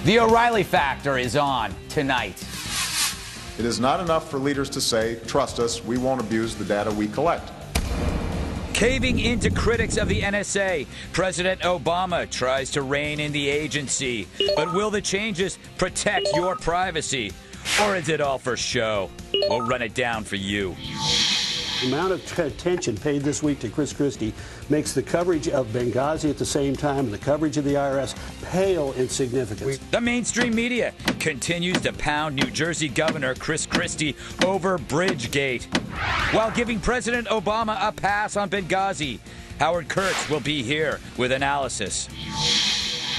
The O'Reilly Factor is on tonight. It is not enough for leaders to say, trust us, we won't abuse the data we collect. Caving into critics of the NSA, President Obama tries to rein in the agency. But will the changes protect your privacy? Or is it all for show? We'll run it down for you. The amount of attention paid this week to Chris Christie makes the coverage of Benghazi at the same time and the coverage of the IRS pale in significance. The mainstream media continues to pound New Jersey Governor Chris Christie over Bridgegate, while giving President Obama a pass on Benghazi. Howard Kurtz will be here with analysis.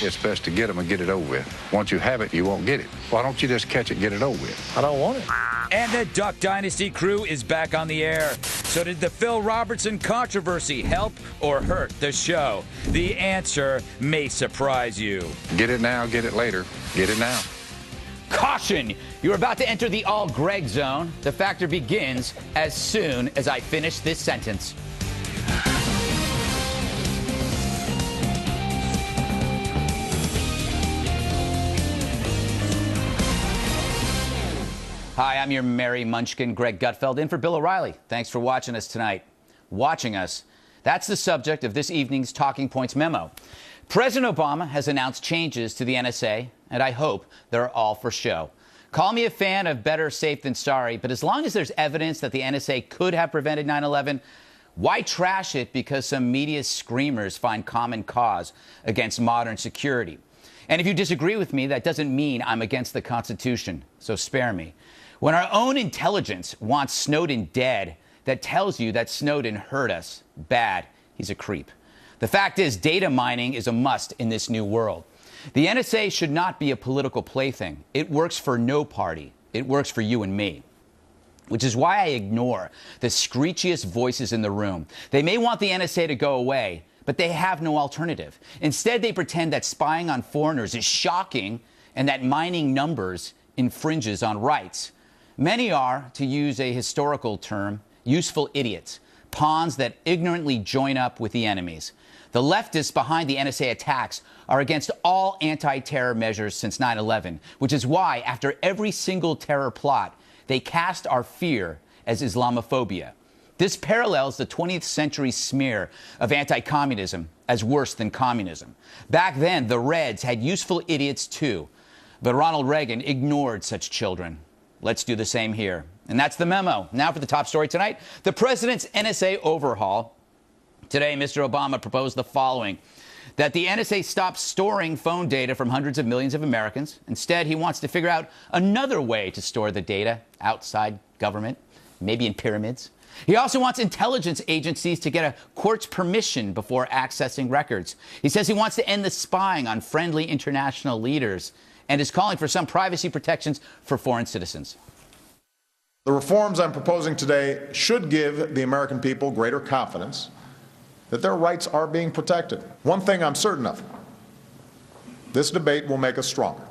It's best to get them and get it over with. Once you have it, you won't get it. Why don't you just catch it and get it over with? I don't want it. And the Duck Dynasty crew is back on the air. So did the Phil Robertson controversy help or hurt the show? The answer may surprise you. Get it now, get it later. Get it now. Caution! You're about to enter the all Greg zone. The factor begins as soon as I finish this sentence. Hi, I'm your merry munchkin, Greg Gutfeld, in for Bill O'Reilly. Thanks for watching us tonight. Watching us. That's the subject of this evening's Talking Points memo. President Obama has announced changes to the NSA, and I hope they're all for show. Call me a fan of better safe than sorry, but as long as there's evidence that the NSA could have prevented 9/11, why trash it because some media screamers find common cause against modern security? And if you disagree with me, that doesn't mean I'm against the Constitution, so spare me. When our own intelligence wants Snowden dead, that tells you that Snowden hurt us bad. He's a creep. The fact is, data mining is a must in this new world. The NSA should not be a political plaything. It works for no party. It works for you and me. Which is why I ignore the screechiest voices in the room. They may want the NSA to go away, but they have no alternative. Instead, they pretend that spying on foreigners is shocking and that mining numbers infringes on rights. Many are, to use a historical term, useful idiots, pawns that ignorantly join up with the enemies. The leftists behind the NSA attacks are against all anti-terror measures since 9/11, which is why, after every single terror plot, they cast our fear as Islamophobia. This parallels the 20th century smear of anti-communism as worse than communism. Back then, the Reds had useful idiots too, but Ronald Reagan ignored such children. Let's do the same here. And that's the memo. Now for the top story tonight, the president's NSA overhaul. Today, Mr. Obama proposed the following: that the NSA stop storing phone data from hundreds of millions of Americans. Instead, he wants to figure out another way to store the data outside government, maybe in pyramids. He also wants intelligence agencies to get a court's permission before accessing records. He says he wants to end the spying on friendly international leaders and is calling for some privacy protections for foreign citizens. The reforms I'm proposing today should give the American people greater confidence that their rights are being protected. One thing I'm certain of: this debate will make us stronger.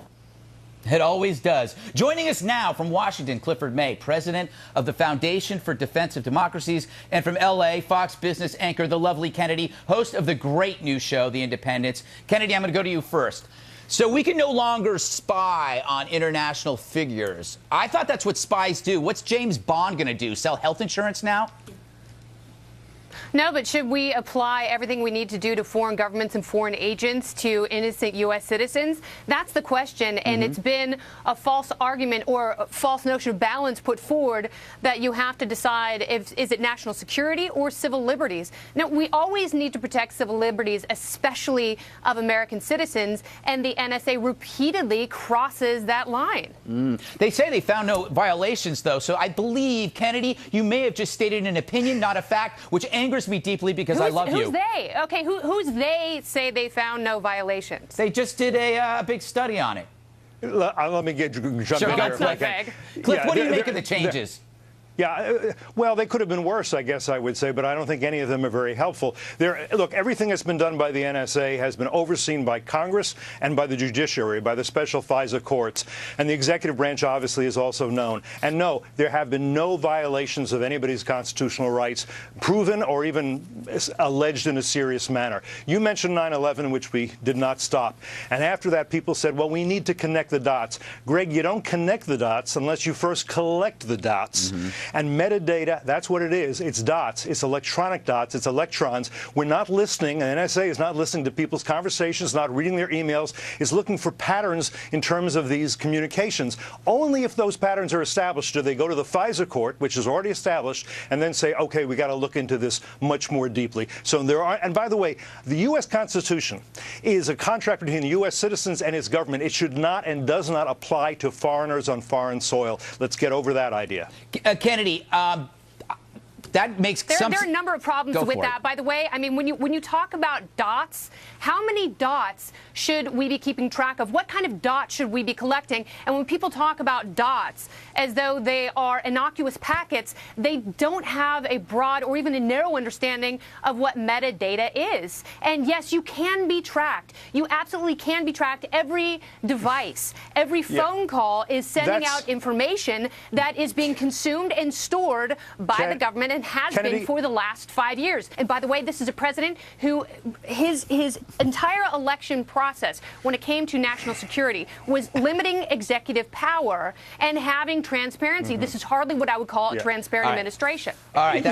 It always does. Joining us now from Washington, Clifford May, president of the Foundation for Defense of Democracies, and from L.A., Fox Business anchor, the lovely Kennedy, host of the great new show, The Independents. Kennedy, I'm going to go to you first. So we can no longer spy on international figures. I thought that's what spies do. What's James Bond going to do? Sell health insurance now? No, but should we apply everything we need to do to foreign governments and foreign agents to innocent U.S. citizens? That's the question, and it's been a false argument or a false notion of balance put forward that you have to decide is it national security or civil liberties. Now, we always need to protect civil liberties, especially of American citizens, and the NSA repeatedly crosses that line. They say they found no violations, though, so I believe, Kennedy, you may have just stated an opinion, not a fact, which angers me deeply because I love you. Who's they? Okay, who's they say they found no violations? They just did a big study on it. Let me get jump Sure, in that's there. not vague. Cliff, what do you make of the changes? Yeah, well, they could have been worse, I guess I would say, but I don't think any of them are very helpful. Look, everything that's been done by the NSA has been overseen by Congress and by the judiciary, by the special FISA courts, and the executive branch obviously is also known. And no, there have been no violations of anybody's constitutional rights, proven or even alleged in a serious manner. You mentioned 9/11, which we did not stop. And after that, people said, well, we need to connect the dots. Greg, you don't connect the dots unless you first collect the dots. Mm-hmm. And metadata, that's what it is. It's dots. It's electronic dots. It's electrons. We're not listening. The NSA is not listening to people's conversations, not reading their emails. It's looking for patterns in terms of these communications. Only if those patterns are established do they go to the FISA court, which is already established, and then say, okay, we got to look into this much more deeply. So there are, and by the way, the U.S. Constitution is a contract between the U.S. citizens and its government. It should not and does not apply to foreigners on foreign soil. Let's get over that idea. Kennedy, that makes there are a number of problems with that, by the way. I mean, when you talk about dots, how many dots should we be keeping track of? What kind of dots should we be collecting? And when people talk about dots as though they are innocuous packets, they don't have a broad or even a narrow understanding of what metadata is. And yes, you can be tracked. You absolutely can be tracked. Every device, every phone call is sending out information that is being consumed and stored by the government and has been for the last 5 years. And by the way, this is a president who his entire election process, when it came to national security, was limiting executive power and having transparency. Mm-hmm. This is hardly what I would call a transparent administration. All right.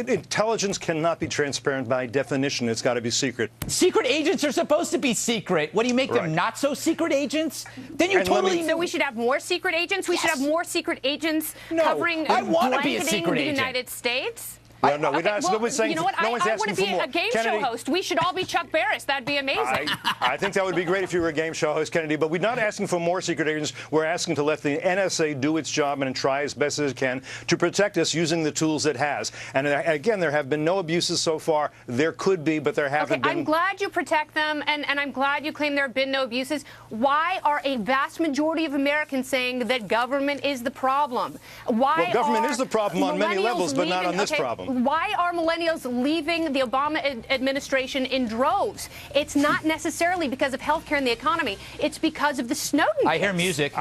Intelligence cannot be transparent by definition. It's got to be secret. Secret agents are supposed to be secret. What do you make them not so secret agents? Then you totally. So we should have more secret agents. We should have more secret agents covering, I want to be a secret the agent. United States. No, we're not. Nobody's saying. You know what? No one's I asking want to be for more. a game Kennedy, show host. We should all be Chuck Barris. That'd be amazing. I think that would be great if you were a game show host, Kennedy. But we're not asking for more secret agents. We're asking to let the NSA do its job and try as best as it can to protect us using the tools it has. And again, there have been no abuses so far. There could be, but there haven't been. I'm glad you protect them, and I'm glad you claim there have been no abuses. Why are a vast majority of Americans saying that government is the problem? Why well, government is the problem on many levels, but not on this problem. Why are millennials leaving the Obama administration in droves? It's not necessarily because of healthcare and the economy. It's because of the Snowden I hear music.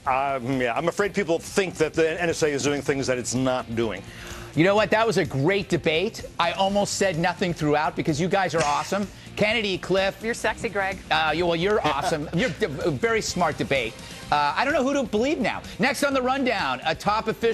I'm afraid people think that the NSA is doing things that it's not doing. You know what? That was a great debate. I almost said nothing throughout because you guys are awesome. Kennedy, Cliff. You're sexy, Greg. You're awesome. You're a very smart debate. I don't know who to believe now. Next on the rundown, a top official